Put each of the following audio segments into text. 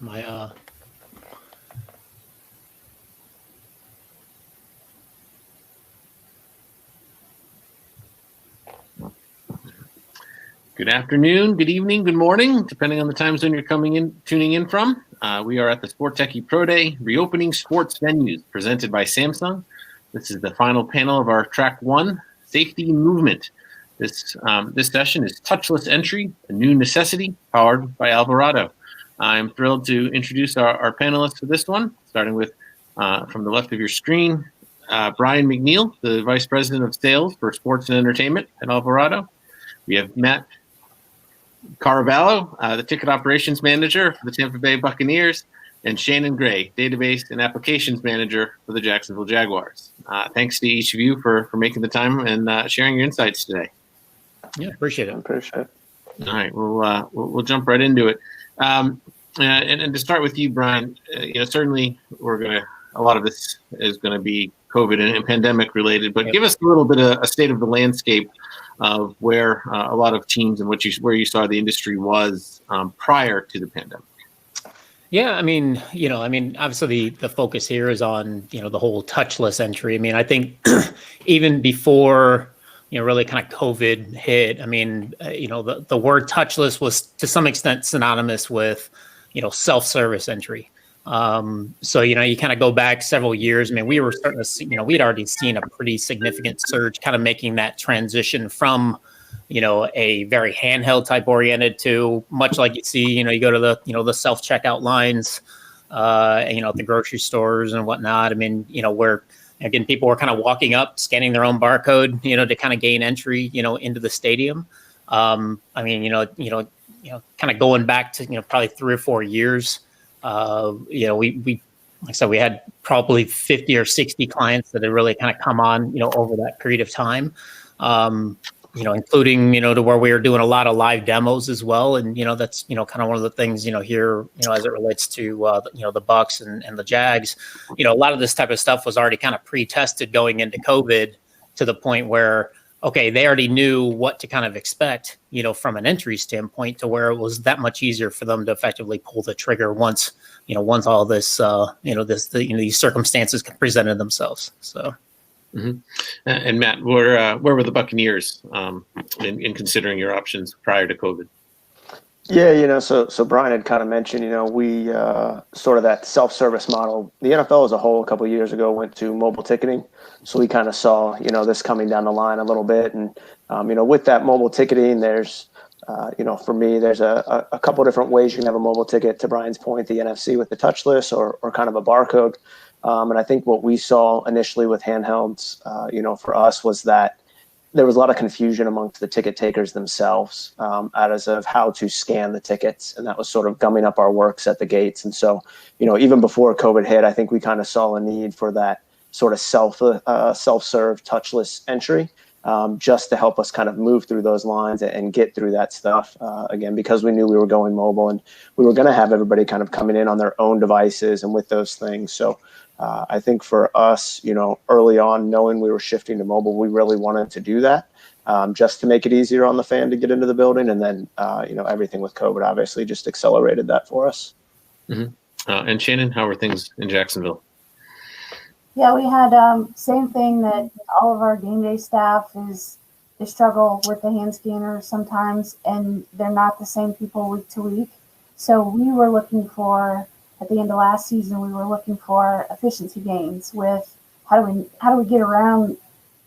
My Good afternoon, good evening, good morning, depending on the time zone you're tuning in from. We are at the Sport Techie Pro Day, Reopening Sports Venues, presented by Samsung. This is the final panel of our Track 1, Safety and Movement. This session is Touchless Entry, a New Necessity, powered by Alvarado. I'm thrilled to introduce our panelists for this one, starting with, from the left of your screen, Brian McNeil, the Vice President of Sales for Sports and Entertainment at Alvarado. We have Matt Caraballo, the Ticket Operations Manager for the Tampa Bay Buccaneers, and Shannon Gray, Database and Applications Manager for the Jacksonville Jaguars. Thanks to each of you for making the time and sharing your insights today. Yeah, appreciate it. Appreciate it. All right, we'll jump right into it. And to start with you, Brian, certainly a lot of this is going to be COVID and pandemic related, but give us a little bit of a state of the landscape of where a lot of teams and where you saw the industry was prior to the pandemic. Yeah, I mean, obviously the focus here is on, the whole touchless entry. I mean, I think even before, really kind of COVID hit, I mean, the word touchless was to some extent synonymous with, self-service entry. So, you kind of go back several years. I mean, we were starting to see, we'd already seen a pretty significant surge kind of making that transition from, a very handheld type oriented to much like you see, you go to the self-checkout lines, at the grocery stores and whatnot. I mean, where, again, people were kind of walking up, scanning their own barcode, to kind of gain entry, into the stadium. I mean, kind of going back to, probably 3 or 4 years. We like I said, we had probably 50 or 60 clients that had really kind of come on, over that period of time, including, to where we were doing a lot of live demos as well. And, that's, kind of one of the things, here, as it relates to, the Bucks and the Jags, a lot of this type of stuff was already kind of pre-tested going into COVID to the point where, okay, they already knew what to kind of expect, from an entry standpoint, to where it was that much easier for them to effectively pull the trigger once all this, these circumstances presented themselves. So. Mm-hmm. And Matt, where were the Buccaneers in considering your options prior to COVID? Yeah, so Brian had kind of mentioned, we sort of that self-service model. The NFL as a whole a couple of years ago went to mobile ticketing. So we kind of saw, this coming down the line a little bit. And, with that mobile ticketing, there's, for me, there's a couple of different ways you can have a mobile ticket, to Brian's point, the NFC with the touchless or kind of a barcode. And I think what we saw initially with handhelds, for us was that there was a lot of confusion amongst the ticket takers themselves as of how to scan the tickets. And that was sort of gumming up our works at the gates. And so, even before COVID hit, I think we kind of saw a need for that sort of self-serve touchless entry, just to help us kind of move through those lines and get through that stuff. Again, because we knew we were going mobile and we were going to have everybody kind of coming in on their own devices and with those things. So I think for us, early on, knowing we were shifting to mobile, we really wanted to do that just to make it easier on the fan to get into the building. And then, everything with COVID obviously just accelerated that for us. Mm-hmm. And Shannon, how are things in Jacksonville? Yeah, we had same thing that all of our game day staff they struggle with the hand scanner sometimes, and they're not the same people week to week. So we were looking for, at the end of last season, we were looking for efficiency gains with how do we get around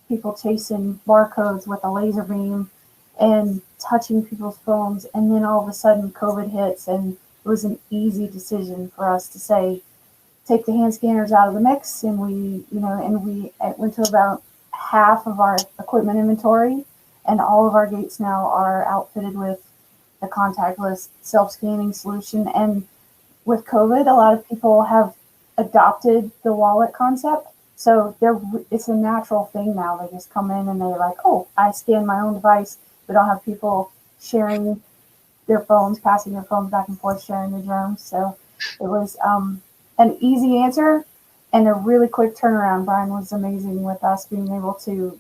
people chasing barcodes with a laser beam and touching people's phones, and then all of a sudden COVID hits, and it was an easy decision for us to say, take the hand scanners out of the mix, and we went to about half of our equipment inventory, and all of our gates now are outfitted with the contactless self-scanning solution. And with COVID, a lot of people have adopted the wallet concept, so it's a natural thing now. They just come in and they're like, oh, I scan my own device. We don't have people sharing their phones, passing their phones back and forth, sharing their germs. So it was an easy answer and a really quick turnaround. Brian was amazing with us being able to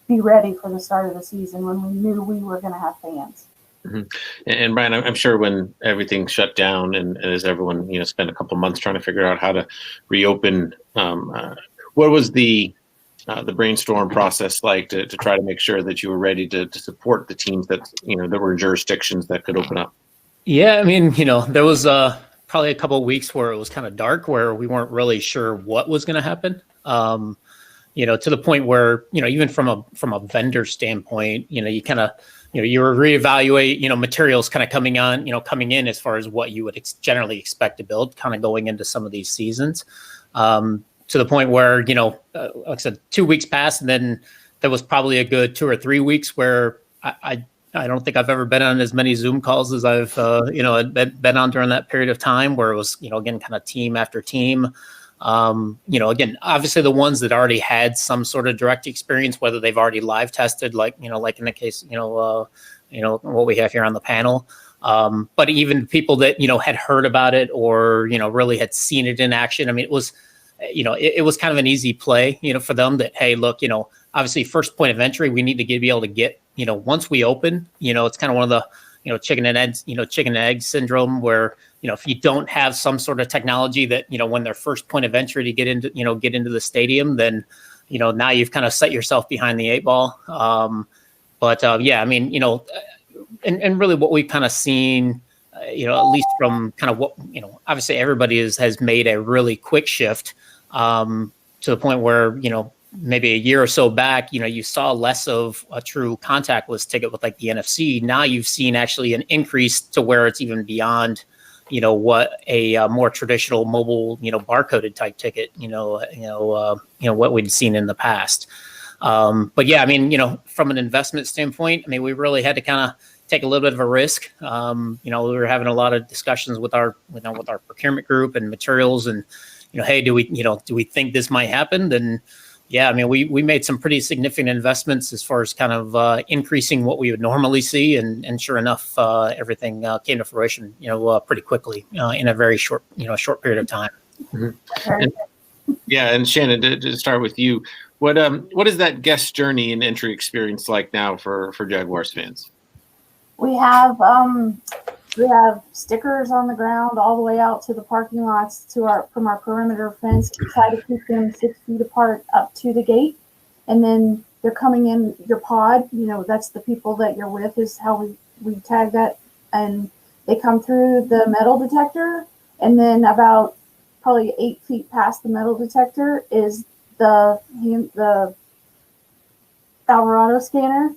be ready for the start of the season when we knew we were going to have fans. Mhm. And Brian, I'm sure when everything shut down and as everyone, spent a couple months trying to figure out how to reopen, what was the brainstorm process like to try to make sure that you were ready to support the teams that, that were in jurisdictions that could open up? Yeah, I mean, there was probably a couple of weeks where it was kind of dark, where we weren't really sure what was going to happen. To the point where, even from a vendor standpoint, you kind of, you reevaluate, materials kind of coming in as far as what you would generally expect to build kind of going into some of these seasons. To the point where, like I said, 2 weeks passed, and then there was probably a good 2 or 3 weeks where I don't think I've ever been on as many Zoom calls as I've, been on during that period of time, where it was, again, kind of team after team. Again, obviously the ones that already had some sort of direct experience, whether they've already live tested, like in the case, what we have here on the panel. But even people that, had heard about it or, really had seen it in action. I mean, it was, it was kind of an easy play, for them that, hey, look, obviously first point of entry, we need to be able to get, once we open, it's kind of one of the, chicken and egg syndrome, where, if you don't have some sort of technology that, when their first point of entry to get into the stadium, then, now you've kind of set yourself behind the 8 ball. Yeah, I mean, and really what we've kind of seen, at least from kind of what, obviously everybody has made a really quick shift to the point where, maybe a year or so back, you saw less of a true contactless ticket with like the NFC. Now you've seen actually an increase to where it's even beyond, what a more traditional mobile, barcoded type ticket, what we'd seen in the past. But yeah, I mean, from an investment standpoint, I mean, we really had to kind of take a little bit of a risk. We were having a lot of discussions with our procurement group and materials, and hey, do we think this might happen? Then yeah, I mean, we made some pretty significant investments as far as kind of increasing what we would normally see, and sure enough, everything came to fruition, pretty quickly in a very short period of time. Mm-hmm. And Shannon, to start with you, what is that guest journey and entry experience like now for Jaguars fans? We have stickers on the ground all the way out to the parking lots from our perimeter fence. We try to keep them 6 feet apart up to the gate, and then they're coming in your pod. That's the people that you're with, is how we tag that, and they come through the metal detector, and then about probably 8 feet past the metal detector is the Alvarado scanner.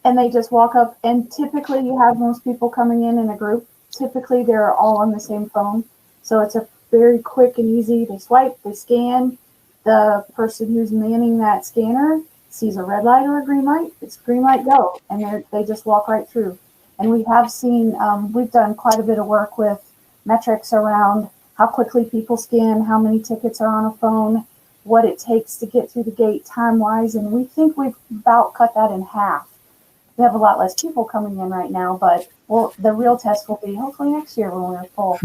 And they just walk up, and typically you have most people coming in a group. Typically they're all on the same phone. So it's a very quick and easy. They swipe, they scan. The person who's manning that scanner sees a red light or a green light. It's green light, go. And they just walk right through. And we have seen, we've done quite a bit of work with metrics around how quickly people scan, how many tickets are on a phone, what it takes to get through the gate time-wise. And we think we've about cut that in half. We have a lot less people coming in right now, but the real test will be hopefully next year when we're full.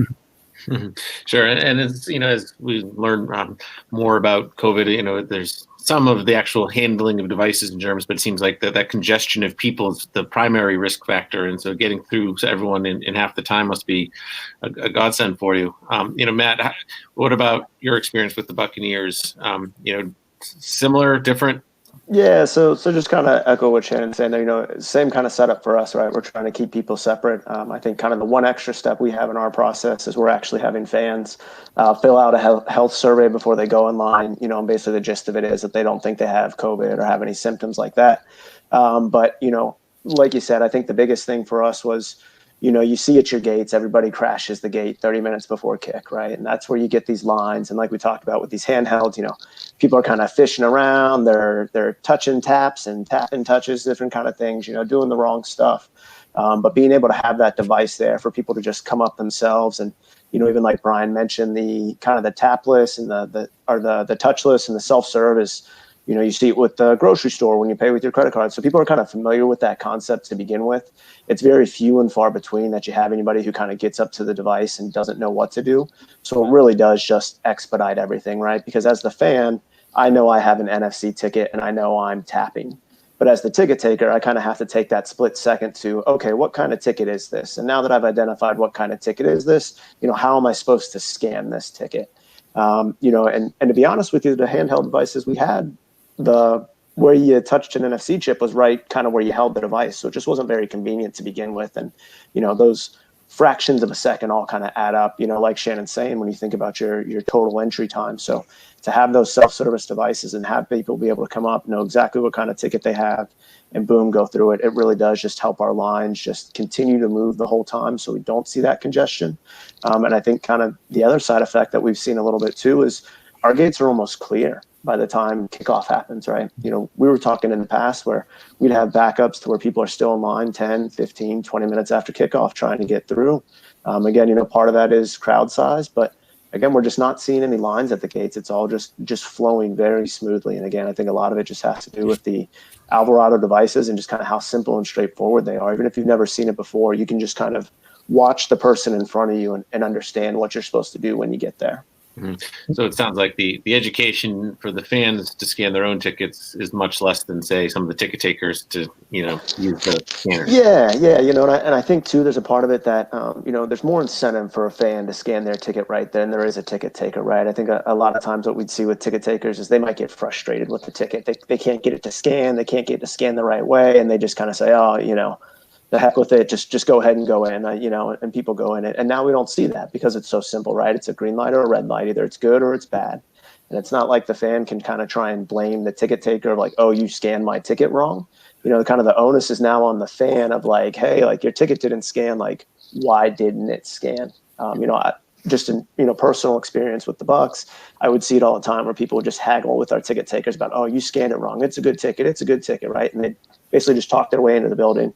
Sure, and as as we learn more about COVID, there's some of the actual handling of devices and germs, but it seems like that congestion of people is the primary risk factor, and so getting through to everyone in half the time must be a godsend for you. Matt, what about your experience with the Buccaneers? Similar, different? Yeah, so just kind of echo what Shannon's saying there, same kind of setup for us, right? We're trying to keep people separate. I think kind of the one extra step we have in our process is we're actually having fans fill out a health survey before they go in line, and basically the gist of it is that they don't think they have COVID or have any symptoms like that. But, like you said, I think the biggest thing for us was, you see at your gates, everybody crashes the gate 30 minutes before kick, right? And that's where you get these lines. And like we talked about with these handhelds, people are kind of fishing around. They're touching taps and tapping touches, different kind of things, doing the wrong stuff. But being able to have that device there for people to just come up themselves, and even like Brian mentioned, the kind of the tapless and the touchless and the self-serve is, you see it with the grocery store when you pay with your credit card. So people are kind of familiar with that concept to begin with. It's very few and far between that you have anybody who kind of gets up to the device and doesn't know what to do. So it really does just expedite everything, right? Because as the fan, I know I have an NFC ticket and I know I'm tapping. But as the ticket taker, I kind of have to take that split second to, okay, what kind of ticket is this? And now that I've identified what kind of ticket is this, how am I supposed to scan this ticket? And to be honest with you, the handheld devices we had, where you touched an NFC chip was right kind of where you held the device. So it just wasn't very convenient to begin with. And, those fractions of a second all kind of add up, like Shannon's saying, when you think about your total entry time. So to have those self-service devices and have people be able to come up, know exactly what kind of ticket they have, and boom, go through it, it really does just help our lines just continue to move the whole time so we don't see that congestion. And I think kind of the other side effect that we've seen a little bit too is our gates are almost clear by the time kickoff happens, right? We were talking in the past where we'd have backups to where people are still in line 10, 15, 20 minutes after kickoff trying to get through. Again, part of that is crowd size, but again, we're just not seeing any lines at the gates. It's all just flowing very smoothly. And again, I think a lot of it just has to do with the Alvarado devices and just kind of how simple and straightforward they are. Even if you've never seen it before, you can just kind of watch the person in front of you and understand what you're supposed to do when you get there. Mm-hmm. So it sounds like the education for the fans to scan their own tickets is much less than, say, some of the ticket takers to, use the scanner. Yeah. And I think too, there's a part of it that, there's more incentive for a fan to scan their ticket right than there is a ticket taker, right? I think a lot of times what we'd see with ticket takers is they might get frustrated with the ticket. They can't get it to scan. They can't get it to scan the right way. And they just kind of say, the heck with it, just go ahead and go in, and people go in it. And now we don't see that because it's so simple, right? It's a green light or a red light. Either it's good or it's bad. And it's not like the fan can kind of try and blame the ticket taker of like, oh, you scanned my ticket wrong. Kind of the onus is now on the fan of like, hey, like your ticket didn't scan. Like, why didn't it scan? Just in, personal experience with the Bucks, I would see it all the time where people would just haggle with our ticket takers about, oh, you scanned it wrong. It's a good ticket. It's a good ticket, right? And they basically just talk their way into the building.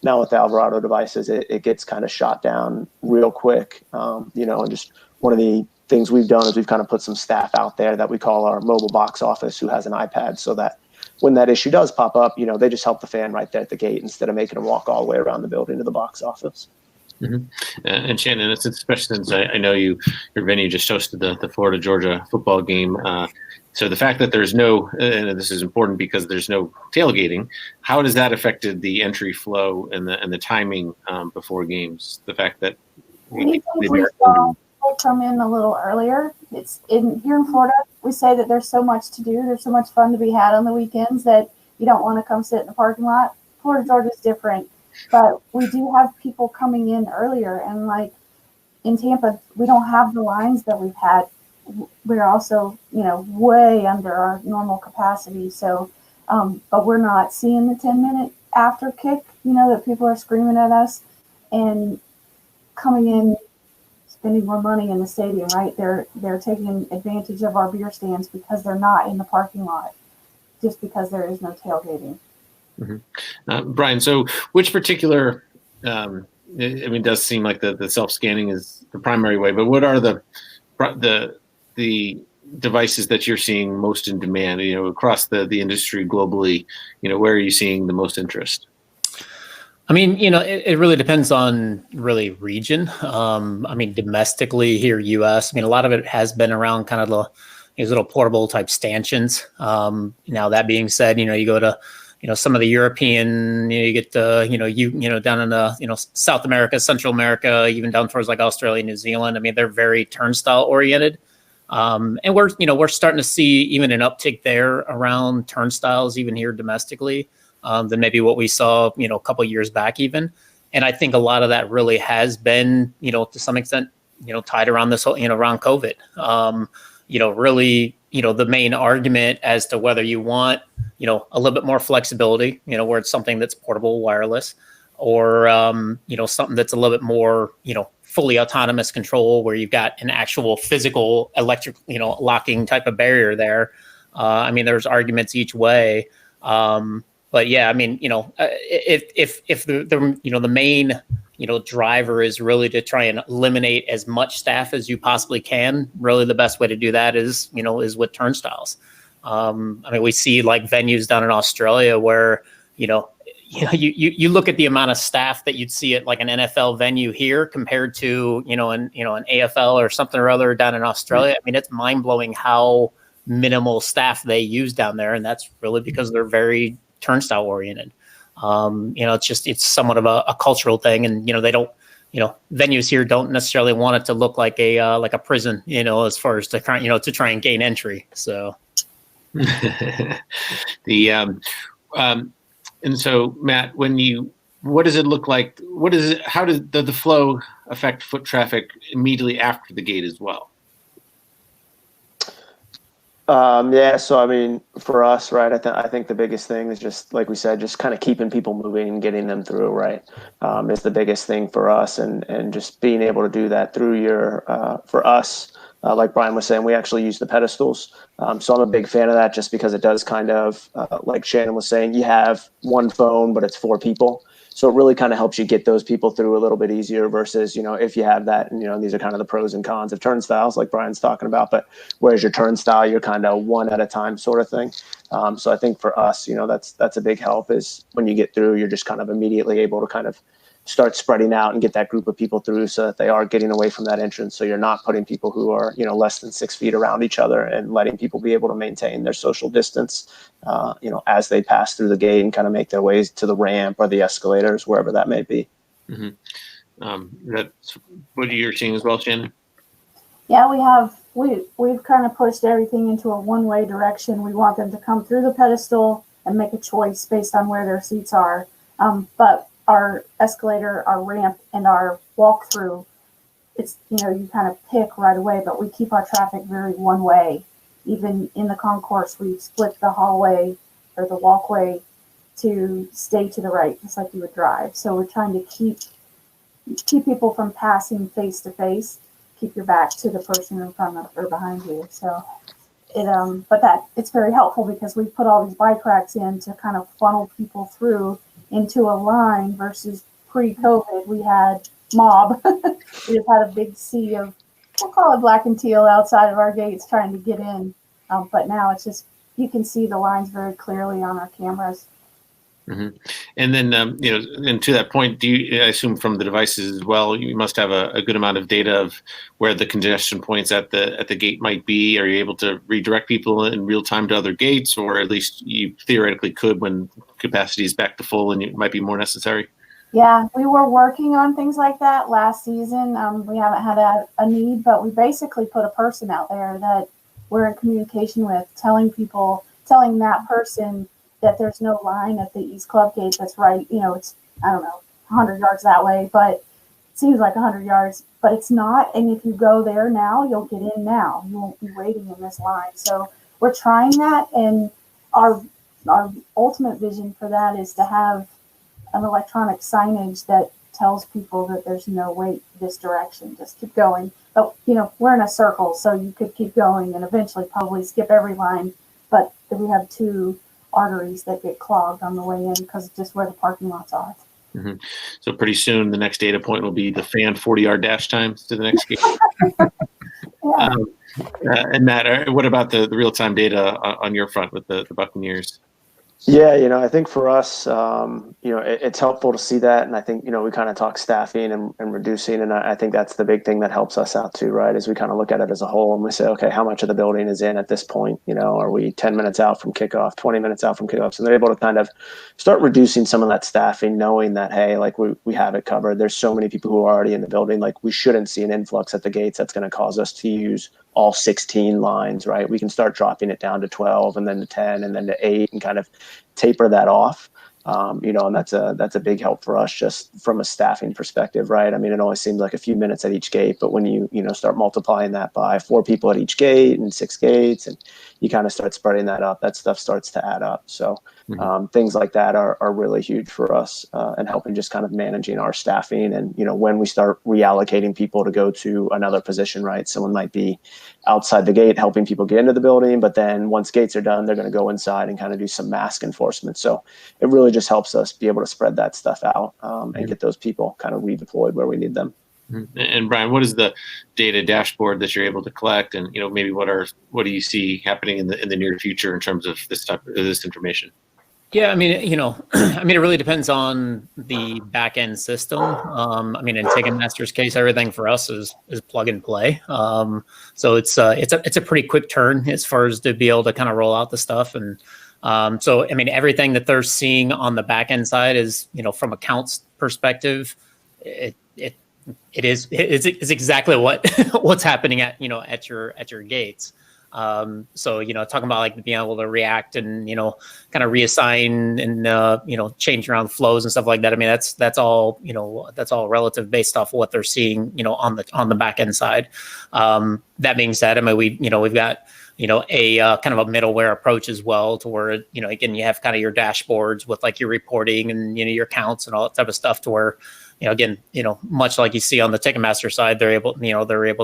Now with the Alvarado devices, it gets kind of shot down real quick. And just one of the things we've done is we've kind of put some staff out there that we call our mobile box office who has an iPad so that when that issue does pop up, they just help the fan right there at the gate instead of making them walk all the way around the building to the box office. Mm-hmm. And Shannon, especially since I know your venue just hosted the Florida-Georgia football game. So the fact that there's no, and this is important because there's no tailgating, how has that affected the entry flow and the timing before games? The fact that we saw people come in a little earlier. It's here in Florida. We say that there's so much to do. There's so much fun to be had on the weekends that you don't want to come sit in the parking lot. Florida, Georgia is different, but we do have people coming in earlier. And like in Tampa, we don't have the lines that we've had. We're also, way under our normal capacity. So, but we're not seeing the 10-minute after kick, that people are screaming at us and coming in, spending more money in the stadium, right? They're taking advantage of our beer stands because they're not in the parking lot, just because there is no tailgating. Mm-hmm. Brian, so which particular, it does seem like the self-scanning is the primary way, but what are the devices that you're seeing most in demand, across the industry globally, where are you seeing the most interest? It really depends on really region. Domestically here, US, a lot of it has been around kind of these little portable type stanchions. Now that being said, you go to, some of the European, you get the, down in the, South America, Central America, even down towards like Australia, New Zealand. They're very turnstile oriented. And we're starting to see even an uptick there around turnstiles, even here domestically, than maybe what we saw, a couple of years back even. And I think a lot of that really has been, to some extent, tied around this whole, around COVID. Really, the main argument as to whether you want, a little bit more flexibility, where it's something that's portable, wireless, or, something that's a little bit more, fully autonomous control where you've got an actual physical electric, locking type of barrier there. There's arguments each way. But yeah, if the main, driver is really to try and eliminate as much staff as you possibly can, really the best way to do that is with turnstiles. We see like venues down in Australia where, you look at the amount of staff that you'd see at like an NFL venue here compared to, an AFL or something or other down in Australia. It's mind blowing how minimal staff they use down there. And that's really because they're very, turnstile oriented. It's somewhat of a cultural thing, and they don't. Venues here don't necessarily want it to look like a prison, as far as to try and gain entry. So, and so Matt, what does it look like? How does the flow affect foot traffic immediately after the gate as well? So I mean, for us, right, I think the biggest thing is just, like we said, just kind of keeping people moving and getting them through, right, is the biggest thing for us, and just being able to do that through for us, like Brian was saying, we actually use the pedestals. So I'm a big fan of that, just because it does kind of, like Shannon was saying, you have one phone, but it's 4 people. So it really kind of helps you get those people through a little bit easier versus, if you have that, and, these are kind of the pros and cons of turnstiles, like Brian's talking about, but whereas your turnstile, you're kind of one at a time sort of thing. So I think for us, that's a big help, is when you get through, you're just kind of immediately able to kind of start spreading out and get that group of people through, so that they are getting away from that entrance. So you're not putting people who are, less than 6 feet around each other, and letting people be able to maintain their social distance, as they pass through the gate and kind of make their ways to the ramp or the escalators, wherever that may be. Mm-hmm. That's what you're seeing as well, Shannon? Yeah, we've kind of pushed everything into a one-way direction. We want them to come through the pedestal and make a choice based on where their seats are. But our escalator, our ramp, and our walk-through, it's, you kind of pick right away, but we keep our traffic very one way. Even in the concourse, we split the hallway or the walkway to stay to the right, just like you would drive. So we're trying to keep people from passing face to face, keep your back to the person in front of or behind you. So it's very helpful, because we put all these bike racks in to kind of funnel people through into a line, versus pre-COVID, we had mob. We just had a big sea of, we'll call it black and teal, outside of our gates trying to get in. But now it's just, you can see the lines very clearly on our cameras. Mm-hmm. And then, and to that point, I assume from the devices as well, you must have a good amount of data of where the congestion points at the gate might be. Are you able to redirect people in real time to other gates, or at least you theoretically could when capacity is back to full and it might be more necessary? Yeah, we were working on things like that last season. We haven't had a need, but we basically put a person out there that we're in communication with, telling that person that there's no line at the East Club gate that's right, it's, I don't know, 100 yards that way, but it seems like 100 yards, but it's not. And if you go there now, you'll get in now. You won't be waiting in this line. So we're trying that, and our ultimate vision for that is to have an electronic signage that tells people that there's no wait this direction, just keep going. But, we're in a circle, so you could keep going and eventually probably skip every line. But if we have 2 arteries that get clogged on the way in, because it's just where the parking lots are. Mm-hmm. So pretty soon the next data point will be the fan 40-yard dash times to the next game. Yeah. And Matt, what about the real-time data on your front with the Buccaneers? Yeah, I think for us, it's helpful to see that. And I think, we kind of talk staffing and reducing. And I think that's the big thing that helps us out too, right? Is we kind of look at it as a whole, and we say, okay, how much of the building is in at this point? Are we 10 minutes out from kickoff, 20 minutes out from kickoff? So they're able to kind of start reducing some of that staffing, knowing that, hey, like we have it covered. There's so many people who are already in the building. Like, we shouldn't see an influx at the gates that's going to cause us to use all 16 lines, right? We can start dropping it down to 12, and then to 10, and then to 8, and kind of taper that off. And that's a big help for us, just from a staffing perspective, right? I mean, it always seems like a few minutes at each gate, but when you start multiplying that by 4 people at each gate and 6 gates, and you kind of start spreading that up, that stuff starts to add up. So things like that are really huge for us, and helping just kind of managing our staffing. And, when we start reallocating people to go to another position, right? Someone might be outside the gate helping people get into the building, but then once gates are done, they're going to go inside and kind of do some mask enforcement. So it really just helps us be able to spread that stuff out, and get those people kind of redeployed where we need them. And Brian, what is the data dashboard that you're able to collect, and maybe what do you see happening in the near future in terms of this information? Yeah, I mean, it really depends on the back end system. In Ticketmaster's case, everything for us is plug and play. So it's a pretty quick turn as far as to be able to kind of roll out the stuff. And So, I mean, everything that they're seeing on the back end side is, from accounts perspective, it's exactly what's happening at your gates. So, talking about like being able to react and, kind of reassign and, change around flows and stuff like that. I mean, that's all relative based off of what they're seeing, on the back end side. That being said, I mean, we've got, a kind of a middleware approach as well, to where, again, you have kind of your dashboards with like your reporting and, your counts and all that type of stuff, to where, again, much like you see on the Ticketmaster side, they're able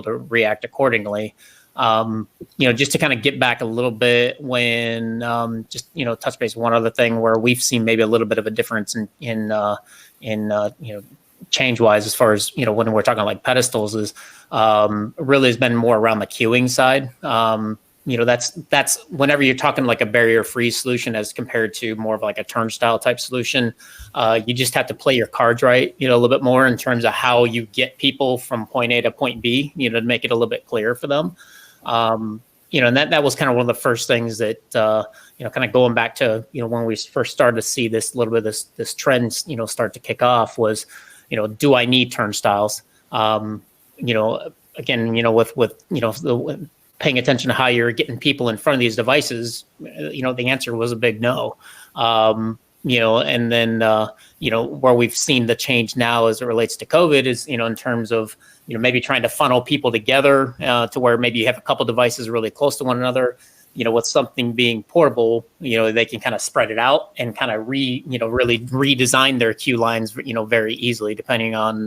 to react accordingly. Just to kind of get back a little bit, when touch base one other thing where we've seen maybe a little bit of a difference in change wise, as far as, when we're talking like pedestals, is really has been more around the queuing side. That's whenever you're talking like a barrier free solution as compared to more of like a turnstile type solution, you just have to play your cards right, a little bit more in terms of how you get people from point A to point B, to make it a little bit clearer for them. And that was kind of one of the first things that, kind of going back to, when we first started to see this little bit of this trend, start to kick off, was, do I need turnstiles? Again, with paying attention to how you're getting people in front of these devices, the answer was a big no. And then, where we've seen the change now as it relates to COVID is, in terms of, maybe trying to funnel people together to where maybe you have a couple devices really close to one another, with something being portable, they can kind of spread it out and kind of really redesign their queue lines, very easily, depending on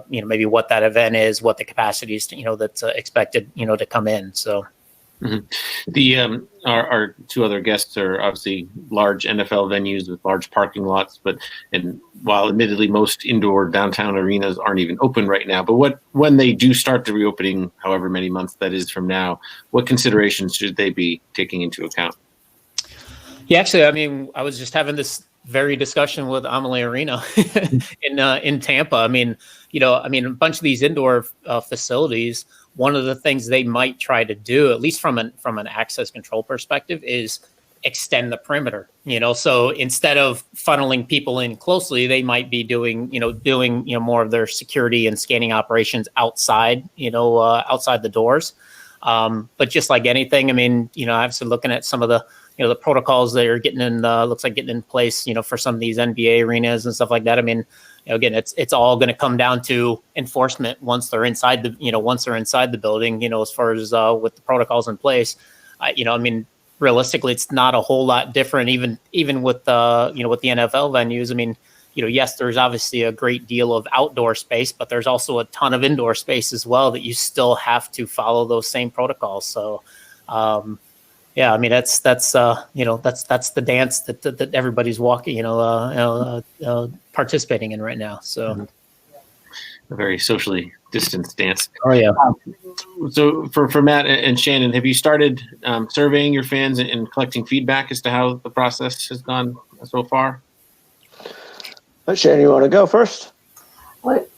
maybe what that event is, what the capacity is, that's expected, to come in. So. Mm-hmm. The our two other guests are obviously large NFL venues with large parking lots, and while admittedly most indoor downtown arenas aren't even open right now, but when they do start the reopening, however many months that is from now, what considerations should they be taking into account? Yeah, actually, I mean, I was just having this very discussion with Amalie Arena in Tampa. I mean, a bunch of these indoor facilities, one of the things they might try to do, at least from an access control perspective, is extend the perimeter. So instead of funneling people in closely, they might be doing more of their security and scanning operations outside, outside the doors. But just like anything, I mean, obviously looking at some of the the protocols that are getting in place, for some of these NBA arenas and stuff like that. I mean, again, it's all going to come down to enforcement once they're inside the building, as far as with the protocols in place. I mean, realistically, it's not a whole lot different, even with with the NFL venues. I mean, yes, there's obviously a great deal of outdoor space, but there's also a ton of indoor space as well that you still have to follow those same protocols. So, yeah, I mean, that's the dance that everybody's walking, participating in right now. So, a very socially distanced dance. Oh yeah. So for Matt and Shannon, have you started surveying your fans and collecting feedback as to how the process has gone so far? Shannon, you want to go first?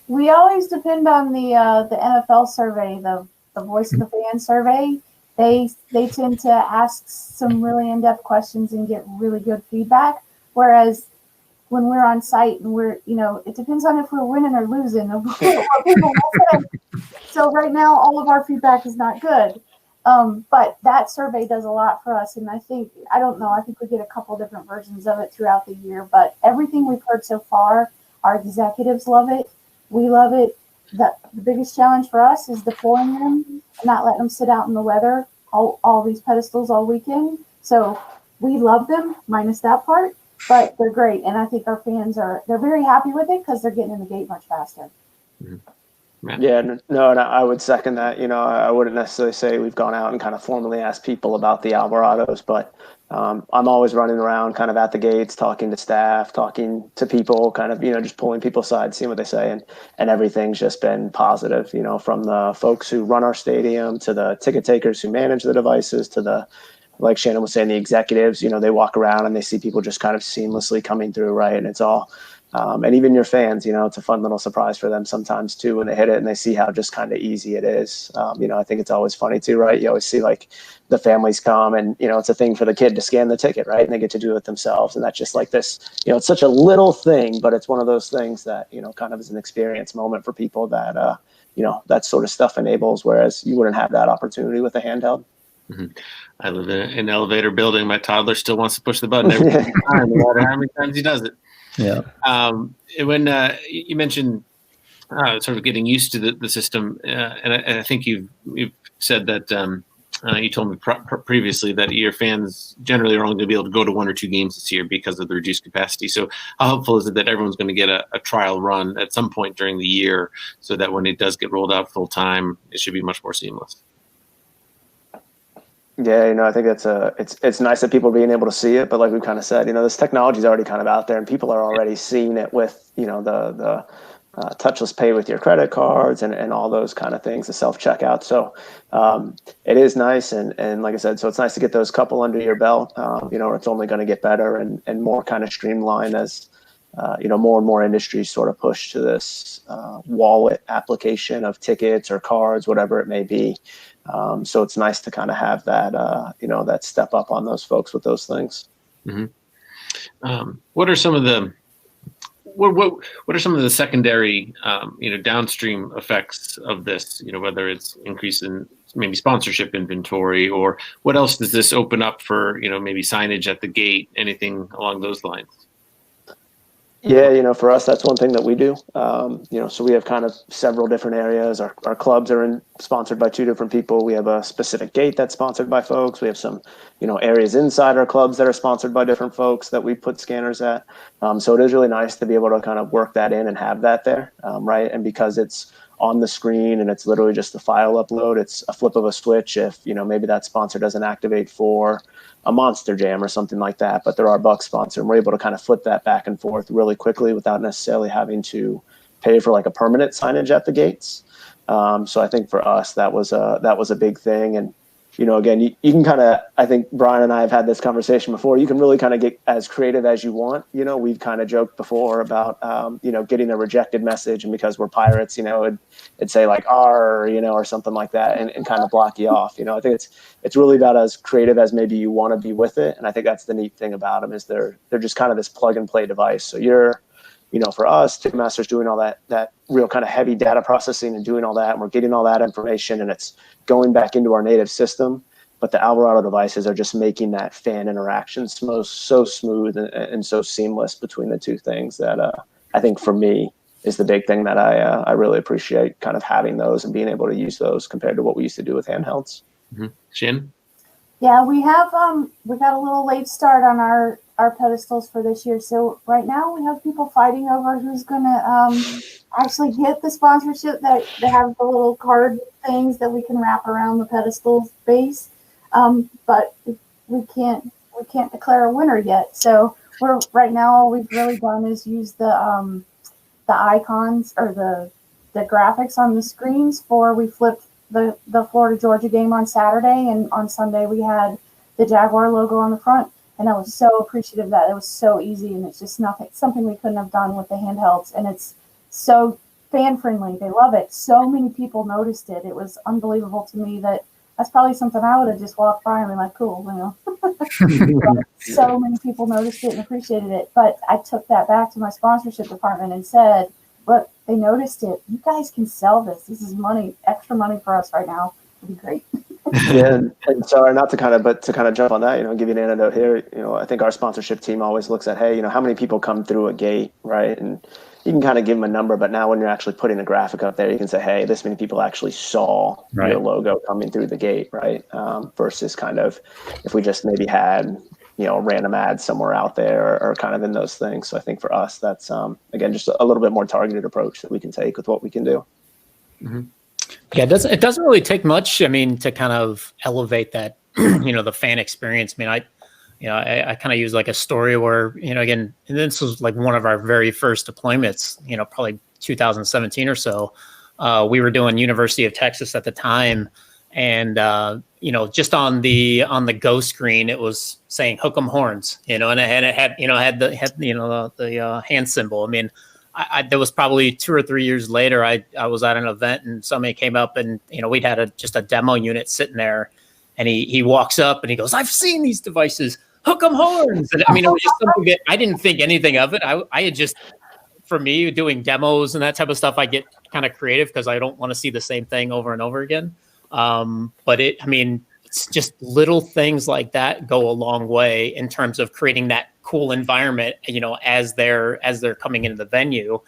We always depend on the NFL survey, the Voice of the Fan survey. They tend to ask some really in-depth questions and get really good feedback. Whereas when we're on site and it depends on if we're winning or losing. So right now, all of our feedback is not good. But that survey does a lot for us. And I think we get a couple different versions of it throughout the year. But everything we've heard so far, our executives love it. We love it. The biggest challenge for us is deploying them and not letting them sit out in the weather, all these pedestals all weekend. So we love them, minus that part, but they're great. And I think our fans they're very happy with it because they're getting in the gate much faster. Mm-hmm. Yeah, no, and I would second that. I wouldn't necessarily say we've gone out and kind of formally asked people about the Alvarados, but I'm always running around kind of at the gates, talking to staff, talking to people, kind of, just pulling people aside, seeing what they say. And everything's just been positive, from the folks who run our stadium to the ticket takers who manage the devices to the, like Shannon was saying, the executives, they walk around and they see people just kind of seamlessly coming through, right? And it's all And even your fans, it's a fun little surprise for them sometimes too when they hit it and they see how just kind of easy it is. I think it's always funny too, right? You always see like the families come and, it's a thing for the kid to scan the ticket, right? And they get to do it themselves. And that's just like this, it's such a little thing, but it's one of those things that, kind of is an experience moment for people that, that sort of stuff enables, whereas you wouldn't have that opportunity with a handheld. Mm-hmm. I live in an elevator building. My toddler still wants to push the button every time, no matter how many times he does it. Yeah. When you mentioned sort of getting used to the system, and I think you've said that you told me previously that your fans generally are only going to be able to go to 1 or 2 games this year because of the reduced capacity. So how helpful is it that everyone's going to get a trial run at some point during the year so that when it does get rolled out full time, it should be much more seamless? Yeah, I think it's nice that people are being able to see it, but like we kind of said, this technology is already kind of out there, and people are already seeing it with the touchless pay with your credit cards and all those kind of things, the self checkout. So it is nice, and like I said, so it's nice to get those couple under your belt. It's only going to get better and more kind of streamlined as more and more industries sort of push to this wallet application of tickets or cards, whatever it may be. So it's nice to kind of have that, that step up on those folks with those things. Mm-hmm. What are some of the what are some of the secondary, downstream effects of this? Whether it's increase in maybe sponsorship inventory, or what else does this open up for? Maybe signage at the gate, anything along those lines. Yeah, for us, that's one thing that we do. So we have kind of several different areas. Our clubs are sponsored by 2 different people. We have a specific gate that's sponsored by folks. We have some, areas inside our clubs that are sponsored by different folks that we put scanners at. So it is really nice to be able to kind of work that in and have that there, right? And because it's on the screen and it's literally just the file upload, it's a flip of a switch if, maybe that sponsor doesn't activate for a Monster Jam or something like that, but they're our Bucks sponsor, and we're able to kind of flip that back and forth really quickly without necessarily having to pay for like a permanent signage at the gates. So I think for us, that was a big thing. And, again, you can kind of, I think Brian and I have had this conversation before, you can really kind of get as creative as you want. We've kind of joked before about, getting a rejected message, and because we're pirates, it'd say like R, or something like that, and kind of block you off. I think it's really about as creative as maybe you want to be with it. And I think that's the neat thing about them is they're just kind of this plug and play device. So you're, for us, Ticketmaster's doing all that real kind of heavy data processing and doing all that, and we're getting all that information, and it's going back into our native system. But the Alvarado devices are just making that fan interaction so smooth and so seamless between the two things that I think for me is the big thing that I really appreciate, kind of having those and being able to use those compared to what we used to do with handhelds. Mm-hmm. Shannon? Yeah, we got a little late start on our pedestals for this year. So right now we have people fighting over who's going to actually get the sponsorship that have the little card things that we can wrap around the pedestal base. But we can't declare a winner yet. So right now all we've really done is use the icons or the graphics on the screens we flipped the Florida Georgia game on Saturday, and on Sunday we had the Jaguar logo on the front. And I was so appreciative of that. It was so easy, and it's just something we couldn't have done with the handhelds. And it's so fan friendly. They love it. So many people noticed it. It was unbelievable to me that's probably something I would have just walked by and been like, cool, So many people noticed it and appreciated it. But I took that back to my sponsorship department and said, look, they noticed it. You guys can sell this. This is extra money for us right now. It'd be great. Yeah, and sorry, not to kind of jump on that, give you an anecdote here. I think our sponsorship team always looks at, hey, how many people come through a gate, right? And you can kind of give them a number, but now when you're actually putting a graphic up there, you can say, hey, this many people actually saw your logo coming through the gate, right? Versus kind of if we just maybe had, a random ad somewhere out there or kind of in those things. So I think for us, that's, again, just a little bit more targeted approach that we can take with what we can do. Mm-hmm. Yeah, it doesn't really take much. I mean, to kind of elevate that, the fan experience. I mean, I kind of use like a story where, again, and this was like one of our very first deployments, probably 2017 or so. We were doing University of Texas at the time, and just on the go screen, it was saying "Hook 'em horns," and it had the hand symbol. I mean, there was probably 2 or 3 years later, I was at an event and somebody came up and, we'd had just a demo unit sitting there, and he walks up and he goes, "I've seen these devices, hook 'em horns." And I mean, it was just something that I didn't think anything of it. I had just, for me, doing demos and that type of stuff, I get kind of creative because I don't want to see the same thing over and over again. But it's just little things like that go a long way in terms of creating that cool environment, as they're coming into the venue.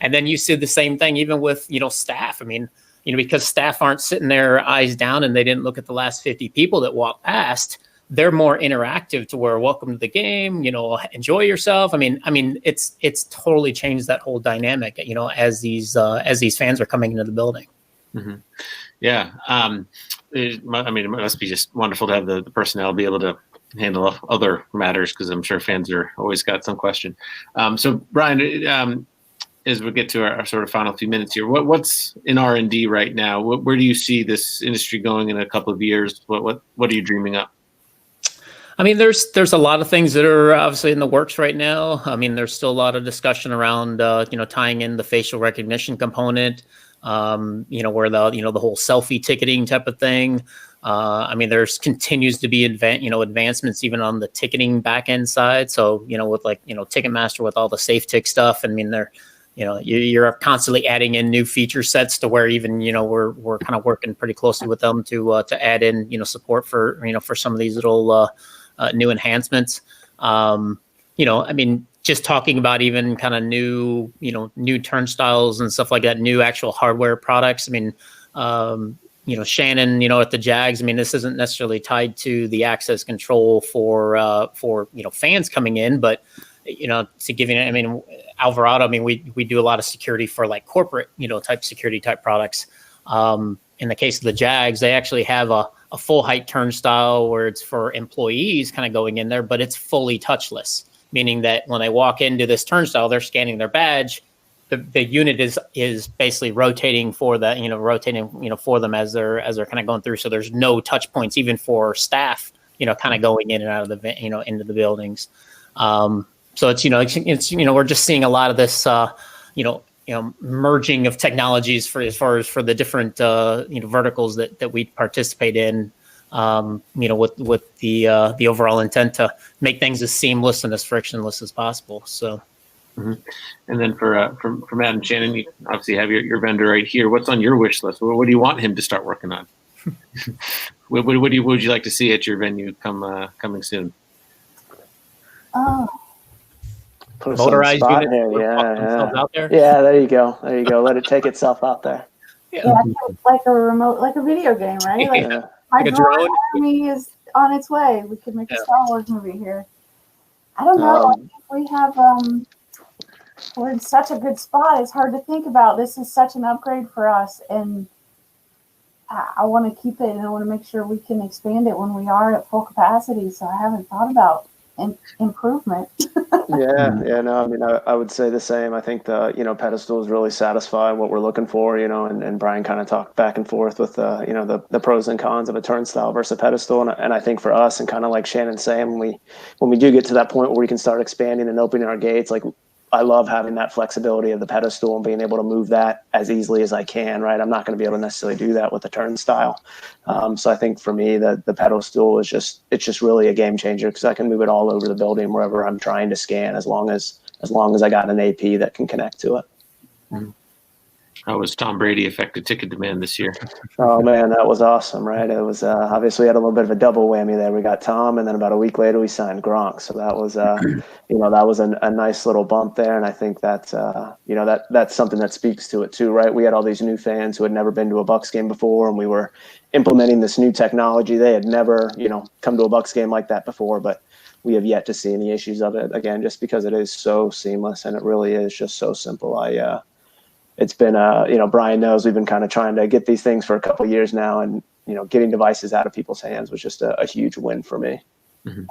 And then you see the same thing even with, staff. I mean, because staff aren't sitting there eyes down and they didn't look at the last 50 people that walked past. They're more interactive to where, welcome to the game, enjoy yourself. I mean, it's totally changed that whole dynamic, as these fans are coming into the building. Mm-hmm. Yeah. It must be just wonderful to have the personnel be able to handle other matters, because I'm sure fans are always got some question. So Brian, as we get to our sort of final few minutes here, what's in R&D right now? Where do you see this industry going in a couple of years? What are you dreaming up? I mean, there's a lot of things that are obviously in the works right now. I mean, there's still a lot of discussion around, tying in the facial recognition component, where the whole selfie ticketing type of thing. I mean, there's continues to be advancements even on the ticketing back end side. So, with Ticketmaster with all the safe tick stuff. I mean, you're constantly adding in new feature sets to where even, we're kind of working pretty closely with them to add in, support for, for some of these little new enhancements. I mean, just talking about even kind of new turnstiles and stuff like that, new actual hardware products. I mean, Shannon, at the Jags, I mean, this isn't necessarily tied to the access control for fans coming in, but, to give you, I mean, Alvarado, I mean, we do a lot of security for like corporate, type security type products. In the case of the Jags, they actually have a full height turnstile where it's for employees kind of going in there, but it's fully touchless, meaning that when they walk into this turnstile, they're scanning their badge. The unit is basically rotating for that, for them as they're kind of going through. So there's no touch points even for staff, kind of going in and out of the, into the buildings. So it's we're just seeing a lot of this, merging of technologies for as far as for the different, verticals that we participate in, with the overall intent to make things as seamless and as frictionless as possible. So. Mm-hmm. And then for Matt and Shannon, you obviously have your vendor right here. What's on your wish list? What do you want him to start working on? What would you like to see at your venue coming soon? Motorized unit. Out there. Yeah, there you go. Let it take itself out there. Yeah, like a remote, like a video game, right? Yeah. Like a drone. Army is on its way. We could make a Star Wars movie here. I don't know. I think we have we're in such a good spot. It's hard to think about. This is such an upgrade for us, and I want to keep it, and I want to make sure we can expand it when we are at full capacity. So I haven't thought about improvement. I would say the same. I think the pedestal is really satisfying what we're looking for, and Brian kind of talked back and forth with the pros and cons of a turnstile versus a pedestal, and I think for us, and kind of like Shannon's saying, when we do get to that point where we can start expanding and opening our gates, like I love having that flexibility of the pedestal and being able to move that as easily as I can, right? I'm not going to be able to necessarily do that with the turnstile. So I think for me, the pedestal is just really a game changer, because I can move it all over the building wherever I'm trying to scan, as long as I got an AP that can connect to it. Mm-hmm. How was Tom Brady affected ticket demand this year? Oh man, that was awesome, right? It was obviously we had a little bit of a double whammy there. We got Tom, and then about a week later we signed Gronk. So that was that was a nice little bump there, and I think that's that's something that speaks to it too, right? We had all these new fans who had never been to a Bucs game before, and we were implementing this new technology. They had never come to a Bucs game like that before, but we have yet to see any issues of it, again, just because it is so seamless and it really is just so simple. It's been, Brian knows we've been kind of trying to get these things for a couple of years now, and, getting devices out of people's hands was just a huge win for me. Mm-hmm.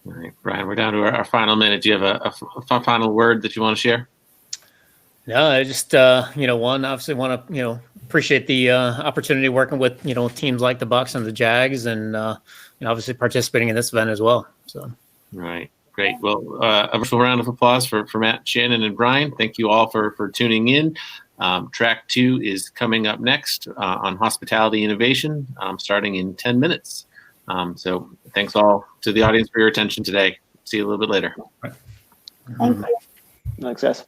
All right, Brian, we're down to our final minute. Do you have a final word that you want to share? No, I just, one, obviously want to, appreciate the opportunity working with, teams like the Bucks and the Jags and, obviously participating in this event as well. So. All right. Great. Well, a virtual round of applause for Matt, Shannon, and Brian. Thank you all for tuning in. Track 2 is coming up next on hospitality innovation, starting in 10 minutes. So thanks all to the audience for your attention today. See you a little bit later. Thank you. Thanks, guys.